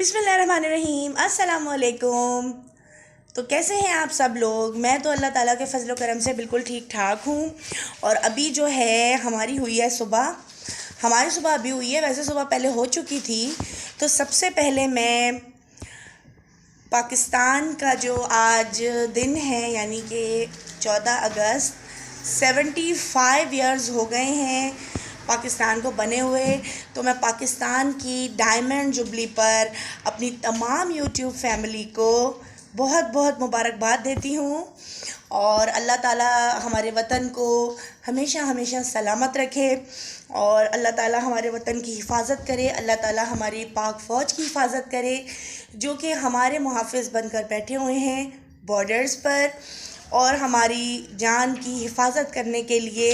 बिस्मिल्लाहिर्रहमानिर्रहीम, अस्सलाम वालेकुम। तो कैसे हैं आप सब लोग? मैं तो अल्लाह ताला के फ़ज़ल व करम से बिल्कुल ठीक ठाक हूँ। और अभी जो है हमारी हुई है सुबह, हमारी सुबह अभी हुई है, वैसे सुबह पहले हो चुकी थी। तो सबसे पहले मैं पाकिस्तान का जो आज दिन है यानी कि 14 अगस्त, 75 ईयर्स हो गए हैं पाकिस्तान को बने हुए। तो मैं पाकिस्तान की डायमंड जुबली पर अपनी तमाम यूट्यूब फैमिली को बहुत बहुत मुबारकबाद देती हूँ। और अल्लाह ताला हमारे वतन को हमेशा हमेशा सलामत रखे और अल्लाह ताला हमारे वतन की हिफाजत करे। अल्लाह ताला हमारी पाक फ़ौज की हिफाजत करे जो कि हमारे मुहाफ़िज़ बनकर बैठे हुए हैं बॉर्डर्स पर, और हमारी जान की हिफाजत करने के लिए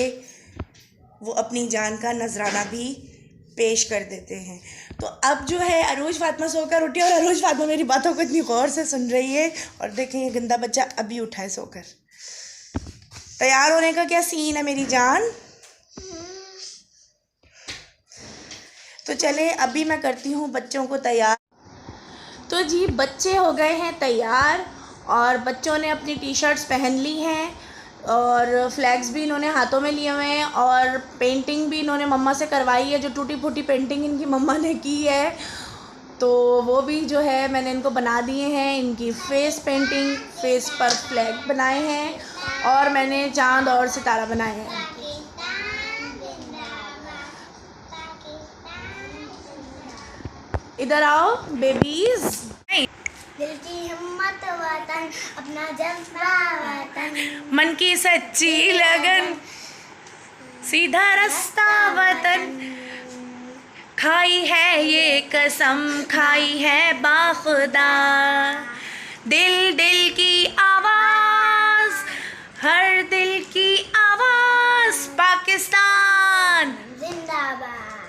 वो अपनी जान का नजराना भी पेश कर देते हैं। तो अब जो है अरूज फातिमा सोकर उठी और अरूज फातिमा मेरी बातों को इतनी गौर से सुन रही है। और देखें ये गंदा बच्चा अभी उठा है सोकर। तैयार होने का क्या सीन है मेरी जान? तो चले अभी मैं करती हूँ बच्चों को तैयार। तो जी बच्चे हो गए हैं तैयार और बच्चों ने अपनी टी शर्ट्स पहन ली हैं और फ्लैग्स भी इन्होंने हाथों में लिए हुए हैं और पेंटिंग भी इन्होंने मम्मा से करवाई है। जो टूटी फूटी पेंटिंग इनकी मम्मा ने की है तो वो भी जो है मैंने इनको बना दिए हैं। इनकी फेस पेंटिंग, फेस पर फ्लैग बनाए हैं और मैंने चांद और सितारा बनाए हैं। इधर आओ बेबीज। दिल की हिम्मत वतन, अपना जज्बा वतन, मन की सच्ची लगन, सीधा रास्ता वतन, खाई है ये कसम, खाई है बाखुदा, दिल दिल की आवाज़, हर दिल की आवाज़, पाकिस्तान जिंदाबाद,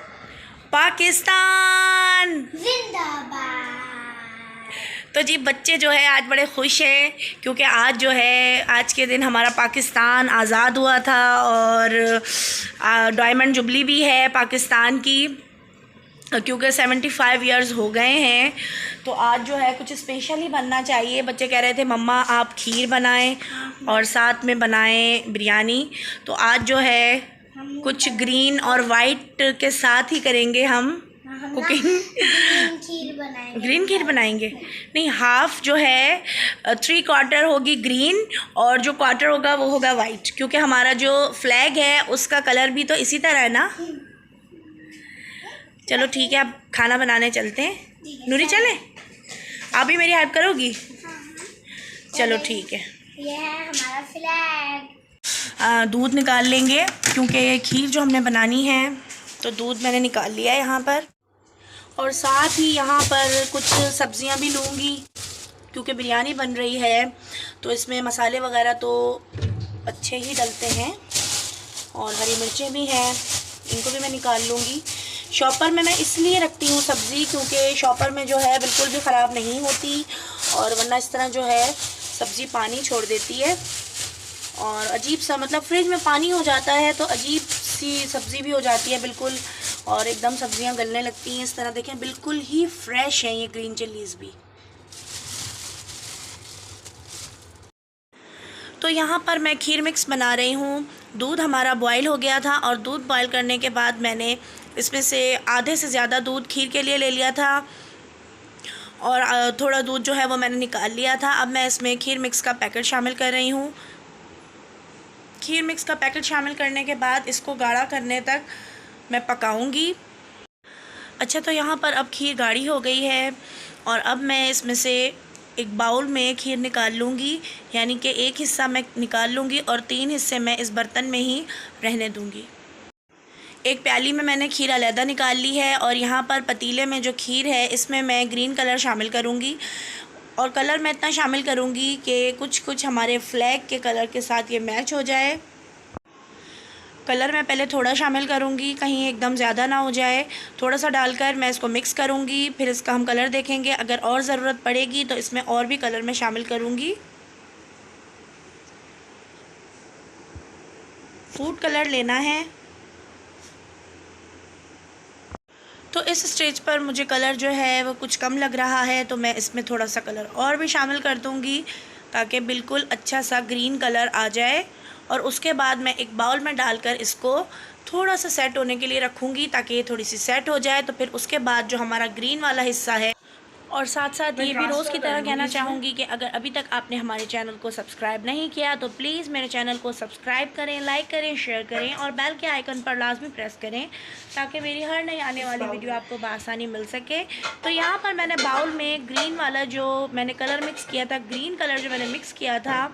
पाकिस्तान जिंदाबाद। तो जी बच्चे जो है आज बड़े खुश हैं क्योंकि आज जो है आज के दिन हमारा पाकिस्तान आज़ाद हुआ था और डायमंड जुबली भी है पाकिस्तान की, क्योंकि 75 इयर्स हो गए हैं। तो आज जो है कुछ स्पेशल ही बनना चाहिए। बच्चे कह रहे थे मम्मा आप खीर बनाएं और साथ में बनाएं बिरयानी। तो आज जो है कुछ ग्रीन और वाइट के साथ ही करेंगे हम कुकिंग। ग्रीन खीर बनाएंगे? नहीं, हाफ जो है 3/4 होगी ग्रीन और जो क्वार्टर होगा वो होगा वाइट, क्योंकि हमारा जो फ्लैग है उसका कलर भी तो इसी तरह है ना। चलो ठीक है, अब खाना बनाने चलते हैं। नूरी चले? आप भी मेरी हेल्प करोगी? चलो ठीक है। ये है हमारा फ्लैग। दूध निकाल लेंगे क्योंकि खीर जो हमने बनानी है तो दूध मैंने निकाल लिया है यहाँ पर। और साथ ही यहाँ पर कुछ सब्जियाँ भी लूँगी क्योंकि बिरयानी बन रही है तो इसमें मसाले वगैरह तो अच्छे ही डलते हैं। और हरी मिर्चें भी हैं, इनको भी मैं निकाल लूँगी। शॉपर में मैं इसलिए रखती हूँ सब्ज़ी क्योंकि शॉपर में जो है बिल्कुल भी ख़राब नहीं होती, और वरना इस तरह जो है सब्ज़ी पानी छोड़ देती है और अजीब सा, मतलब फ्रिज में पानी हो जाता है तो अजीब सी सब्ज़ी भी हो जाती है बिल्कुल, और एकदम सब्ज़ियाँ गलने लगती हैं। इस तरह देखें बिल्कुल ही फ्रेश हैं ये ग्रीन चिलीज़ भी। तो यहाँ पर मैं खीर मिक्स बना रही हूँ। दूध हमारा बॉयल हो गया था और दूध बॉयल करने के बाद मैंने इसमें से आधे से ज़्यादा दूध खीर के लिए ले लिया था और थोड़ा दूध जो है वो मैंने निकाल लिया था। अब मैं इसमें खीर मिक्स का पैकेट शामिल कर रही हूँ। खीर मिक्स का पैकेट शामिल करने के बाद इसको गाढ़ा करने तक मैं पकाऊंगी। अच्छा, तो यहाँ पर अब खीर गाढ़ी हो गई है और अब मैं इसमें से एक बाउल में खीर निकाल लूँगी, यानी कि एक हिस्सा मैं निकाल लूँगी और 3 हिस्से मैं इस बर्तन में ही रहने दूँगी। एक प्याली में मैंने खीर अलहदा निकाल ली है और यहाँ पर पतीले में जो खीर है इसमें मैं ग्रीन कलर शामिल करूँगी। और कलर मैं इतना शामिल करूँगी कि कुछ कुछ हमारे फ्लैग के कलर के साथ ये मैच हो जाए। कलर मैं पहले थोड़ा शामिल करूँगी, कहीं एकदम ज़्यादा ना हो जाए। थोड़ा सा डालकर मैं इसको मिक्स करूँगी, फिर इसका हम कलर देखेंगे। अगर और ज़रूरत पड़ेगी तो इसमें और भी कलर मैं शामिल करूँगी। फूड कलर लेना है। तो इस स्टेज पर मुझे कलर जो है वो कुछ कम लग रहा है, तो मैं इसमें थोड़ा सा कलर और भी शामिल कर दूँगी ताकि बिल्कुल अच्छा सा ग्रीन कलर आ जाए। और उसके बाद मैं एक बाउल में डालकर इसको थोड़ा सा सेट होने के लिए रखूँगी ताकि ये थोड़ी सी सेट हो जाए। तो फिर उसके बाद जो हमारा ग्रीन वाला हिस्सा है, और साथ साथ ये भी रोज़ की तरह कहना चाहूँगी कि अगर अभी तक आपने हमारे चैनल को सब्सक्राइब नहीं किया तो प्लीज़ मेरे चैनल को सब्सक्राइब करें, लाइक करें, शेयर करें और बेल के आइकन पर लाजमी प्रेस करें ताकि मेरी हर नई आने वाली वीडियो आपको बआसानी मिल सके। तो यहाँ पर मैंने बाउल में ग्रीन वाला जो मैंने कलर मिक्स किया था, ग्रीन कलर जो मैंने मिक्स किया था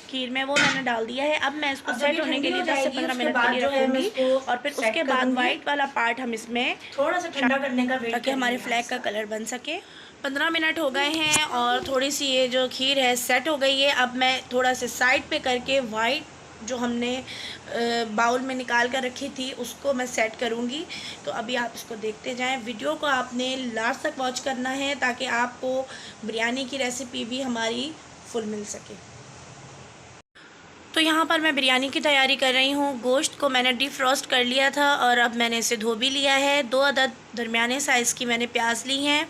खीर में, वो मैंने डाल दिया है। अब मैं इसको सेट होने के लिए 10 से 15 मिनट के लिए रखूँगी और फिर उसके बाद वाइट वाला पार्ट हम इसमें थोड़ा सा ठंडा करने का ताकि हमारे फ्लैग का कलर बन सके। 15 मिनट हो गए हैं और थोड़ी सी ये जो खीर है सेट हो गई है। अब मैं थोड़ा सा साइड पे करके वाइट जो हमने बाउल में निकाल कर रखी थी उसको मैं सेट करूँगी। तो अभी आप इसको देखते जाएं। वीडियो को आपने लास्ट तक वॉच करना है ताकि आपको बिरयानी की रेसिपी भी हमारी फुल मिल सके। तो यहाँ पर मैं बिरयानी की तैयारी कर रही हूँ। गोश्त को मैंने डीप फ्रोस्ट कर लिया था और अब मैंने इसे धो भी लिया है। 2 अदद दरमियाने साइज़ की मैंने प्याज ली हैं,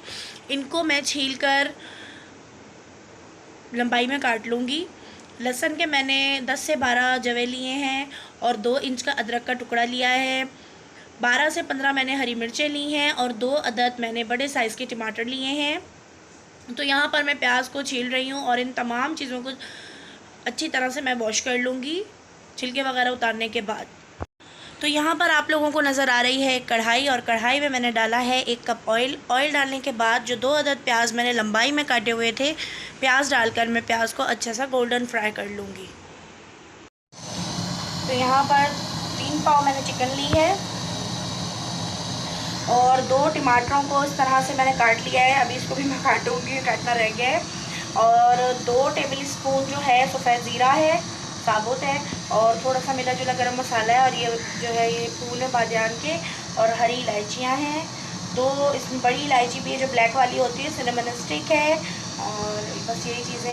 इनको मैं छीलकर लंबाई में काट लूँगी। लहसुन के मैंने 10 से 12 जवे लिए हैं और 2 इंच का अदरक का टुकड़ा लिया है। 12 से 15 मैंने हरी मिर्चें ली हैं और 2 अदद मैंने बड़े साइज़ के टमाटर लिए हैं। तो यहाँ पर मैं प्याज को छील रही हूँ और इन तमाम चीज़ों को अच्छी तरह से मैं वॉश कर लूँगी छिलके वगैरह उतारने के बाद। तो यहाँ पर आप लोगों को नज़र आ रही है एक कढ़ाई और कढ़ाई में मैंने डाला है 1 कप ऑयल। ऑयल डालने के बाद जो 2 अदद प्याज मैंने लंबाई में काटे हुए थे, प्याज डालकर मैं प्याज को अच्छा सा गोल्डन फ्राई कर लूँगी। तो यहाँ पर 3 पाव मैंने चिकन ली है और 2 टमाटरों को इस तरह से मैंने काट लिया है। अभी इसको भी मैं काटूँगी, काटना रह गया है। और 2 टेबल स्पून जो है सफ़ेद ज़ीरा है, साबुत है, और थोड़ा सा मिला जुला गरम मसाला है, और ये जो है ये फूल है बादियान के, और हरी इलायचियाँ हैं 2, इसमें बड़ी इलायची भी है जो ब्लैक वाली होती है, सिनेमन स्टिक है, और बस यही चीज़ें।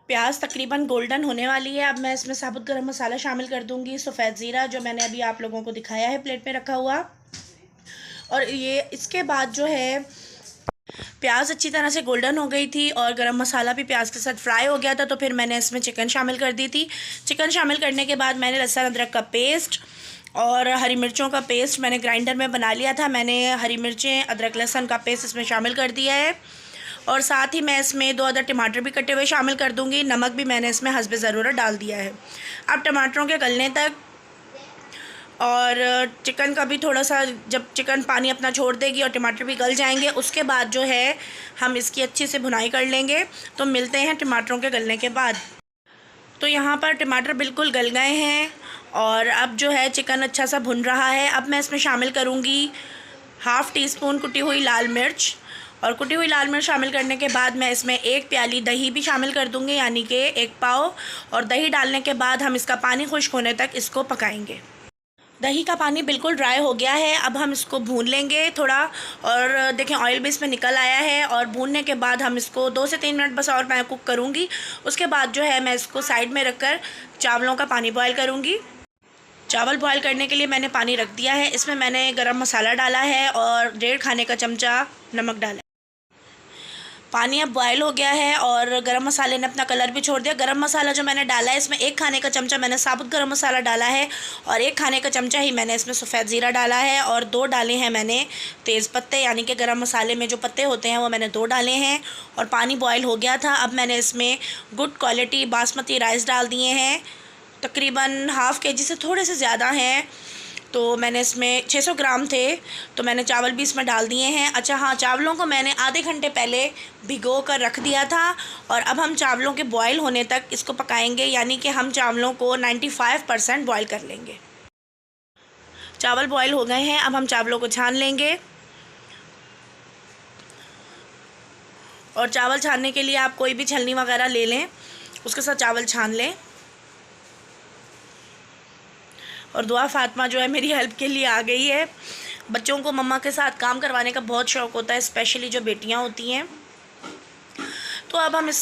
प्याज तकरीबन गोल्डन होने वाली है। अब मैं इसमें साबुत गरम मसाला शामिल कर दूँगी, सफ़ेद ज़ीरा जो मैंने अभी आप लोगों को दिखाया है प्लेट में रखा हुआ। और ये इसके बाद जो है प्याज अच्छी तरह से गोल्डन हो गई थी और गरम मसाला भी प्याज के साथ फ्राई हो गया था, तो फिर मैंने इसमें चिकन शामिल कर दी थी। चिकन शामिल करने के बाद मैंने लहसुन अदरक का पेस्ट और हरी मिर्चों का पेस्ट मैंने ग्राइंडर में बना लिया था। मैंने हरी मिर्चें, अदरक, लहसुन का पेस्ट इसमें शामिल कर दिया है और साथ ही मैं इसमें 2 अदद टमाटर भी कटे हुए शामिल कर दूँगी। नमक भी मैंने इसमें हस्बे ज़रूरत डाल दिया है। अब टमाटरों के गलने तक और चिकन का भी थोड़ा सा, जब चिकन पानी अपना छोड़ देगी और टमाटर भी गल जाएंगे उसके बाद जो है हम इसकी अच्छे से भुनाई कर लेंगे। तो मिलते हैं टमाटरों के गलने के बाद। तो यहाँ पर टमाटर बिल्कुल गल गए हैं और अब जो है चिकन अच्छा सा भुन रहा है। अब मैं इसमें शामिल करूँगी 1/2 टीस्पून कुटी हुई लाल मिर्च, और कुटी हुई लाल मिर्च शामिल करने के बाद मैं इसमें 1 प्याली दही भी शामिल कर दूँगी, यानी कि 1 पाव। और दही डालने के बाद हम इसका पानी खुश्क होने तक इसको पकाएंगे। दही का पानी बिल्कुल ड्राई हो गया है। अब हम इसको भून लेंगे थोड़ा, और देखें ऑयल भी इसमें निकल आया है। और भूनने के बाद हम इसको 2 से 3 मिनट बस और मैं कुक करूँगी। उसके बाद जो है मैं इसको साइड में रखकर चावलों का पानी बॉयल करूँगी। चावल बॉयल करने के लिए मैंने पानी रख दिया है। इसमें मैंने गरम मसाला डाला है और 1.5 खाने का चमचा नमक डाला है। पानी अब बॉयल हो गया है और गरम मसाले ने अपना कलर भी छोड़ दिया। गरम मसाला जो मैंने डाला है इसमें 1 खाने का चमचा मैंने साबुत गरम मसाला डाला है और 1 खाने का चमचा ही मैंने इसमें सफ़ेद ज़ीरा डाला है और 2 डाले हैं मैंने तेज़ पत्ते, यानी कि गरम मसाले में जो पत्ते होते हैं वो मैंने 2 डाले हैं। और पानी बॉयल हो गया था। अब मैंने इसमें गुड क्वालिटी बासमती राइस डाल दिए हैं, तकरीबन ½ kg से थोड़े से ज़्यादा हैं। तो मैंने इसमें 600 ग्राम थे, तो मैंने चावल भी इसमें डाल दिए हैं। अच्छा हाँ, चावलों को मैंने आधे घंटे पहले भिगो कर रख दिया था और अब हम चावलों के बॉयल होने तक इसको पकाएंगे, यानी कि हम चावलों को 95% बॉयल कर लेंगे। चावल बॉयल हो गए हैं, अब हम चावलों को छान लेंगे। और चावल छानने के लिए आप कोई भी छलनी वगैरह ले लें, उसके साथ चावल छान लें। और दुआ फातिमा जो है मेरी हेल्प के लिए आ गई है। बच्चों को मम्मा के साथ काम करवाने का बहुत शौक़ होता है, स्पेशली जो बेटियां होती हैं। तो अब हम इस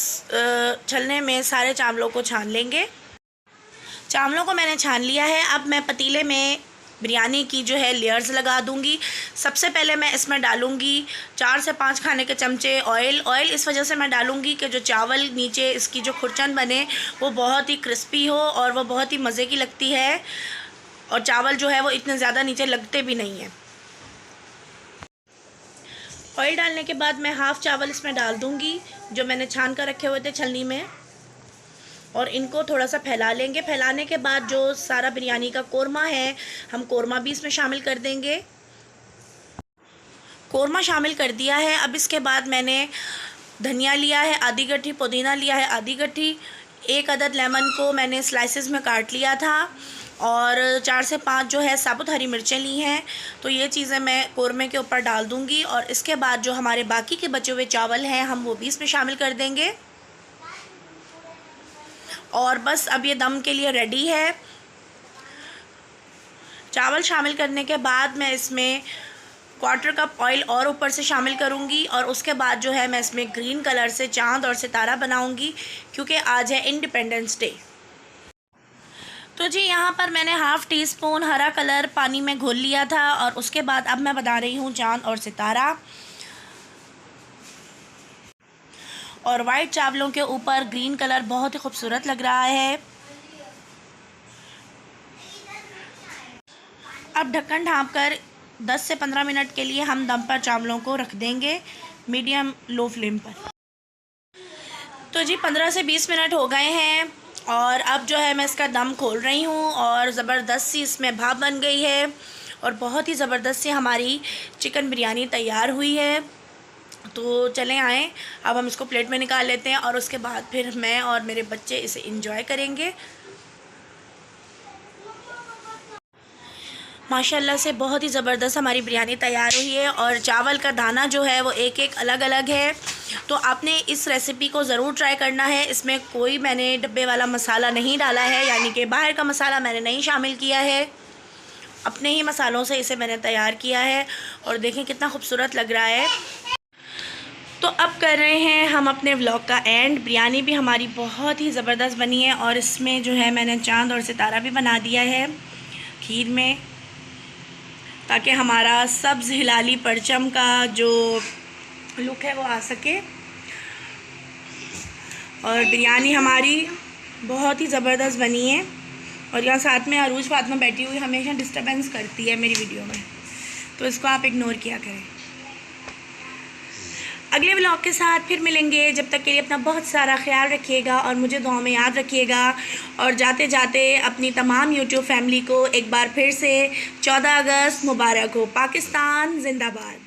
छलने में सारे चावलों को छान लेंगे। चावलों को मैंने छान लिया है। अब मैं पतीले में बिरयानी की जो है लेयर्स लगा दूंगी। सबसे पहले मैं इसमें डालूंगी 4 से 5 खाने के चमचे ऑयल। ऑयल इस वजह से मैं डालूंगी कि जो चावल नीचे इसकी जो खुरचन बने वो बहुत ही क्रिस्पी हो और वो बहुत ही मज़े की लगती है, और चावल जो है वो इतने ज़्यादा नीचे लगते भी नहीं हैं। ऑयल डालने के बाद मैं हाफ़ चावल इसमें डाल दूंगी जो मैंने छान कर रखे हुए थे छलनी में, और इनको थोड़ा सा फैला लेंगे। फैलाने के बाद जो सारा बिरयानी का कोरमा है, हम कोरमा भी इसमें शामिल कर देंगे। कोरमा शामिल कर दिया है। अब इसके बाद मैंने धनिया लिया है आधी गट्ठी, पुदीना लिया है आधी गट्ठी, 1 अदद लेमन को मैंने स्लाइसेस में काट लिया था, और 4 से 5 जो है साबुत हरी मिर्चें ली हैं। तो ये चीज़ें मैं कोरमे के ऊपर डाल दूँगी, और इसके बाद जो हमारे बाकी के बचे हुए चावल हैं हम वो भी इसमें शामिल कर देंगे। और बस अब ये दम के लिए रेडी है। चावल शामिल करने के बाद मैं इसमें 1/4 कप ऑयल और ऊपर से शामिल करूँगी, और उसके बाद जो है मैं इसमें ग्रीन कलर से चांद और सितारा बनाऊँगी, क्योंकि आज है इंडिपेंडेंस डे। तो जी यहाँ पर मैंने हाफ़ टी स्पून हरा कलर पानी में घोल लिया था, और उसके बाद अब मैं बना रही हूँ चांद और सितारा। और वाइट चावलों के ऊपर ग्रीन कलर बहुत ही खूबसूरत लग रहा है। अब ढक्कन ढाँपकर 10 से 15 मिनट के लिए हम दम पर चावलों को रख देंगे, मीडियम लो फ्लेम पर। तो जी 15 से 20 मिनट हो गए हैं, और अब जो है मैं इसका दम खोल रही हूँ, और ज़बरदस्त सी इसमें भाप बन गई है, और बहुत ही ज़बरदस्त सी हमारी चिकन बिरयानी तैयार हुई है। तो चलें आएँ, अब हम इसको प्लेट में निकाल लेते हैं, और उसके बाद फिर मैं और मेरे बच्चे इसे एंजॉय करेंगे। माशाल्लाह से बहुत ही ज़बरदस्त हमारी बिरयानी तैयार हुई है, और चावल का दाना जो है वो एक एक अलग अलग है। तो आपने इस रेसिपी को ज़रूर ट्राई करना है। इसमें कोई मैंने डब्बे वाला मसाला नहीं डाला है, यानी कि बाहर का मसाला मैंने नहीं शामिल किया है, अपने ही मसालों से इसे मैंने तैयार किया है। और देखें कितना खूबसूरत लग रहा है। तो अब कर रहे हैं हम अपने व्लॉग का एंड। बिरयानी भी हमारी बहुत ही ज़बरदस्त बनी है, और इसमें जो है मैंने चांद और सितारा भी बना दिया है खीर में, ताकि हमारा सब्ज़ हिलाली परचम का जो लुक है वो आ सके। और बिरयानी हमारी बहुत ही ज़बरदस्त बनी है। और यहाँ साथ में अरूज फातिमा बैठी हुई हमेशा डिस्टर्बेंस करती है मेरी वीडियो में, तो इसको आप इग्नोर किया करें। अगले व्लॉग के साथ फिर मिलेंगे। जब तक के लिए अपना बहुत सारा ख्याल रखिएगा, और मुझे दुआ में याद रखिएगा। और जाते जाते अपनी तमाम यूट्यूब फैमिली को एक बार फिर से 14 अगस्त मुबारक हो। पाकिस्तान जिंदाबाद।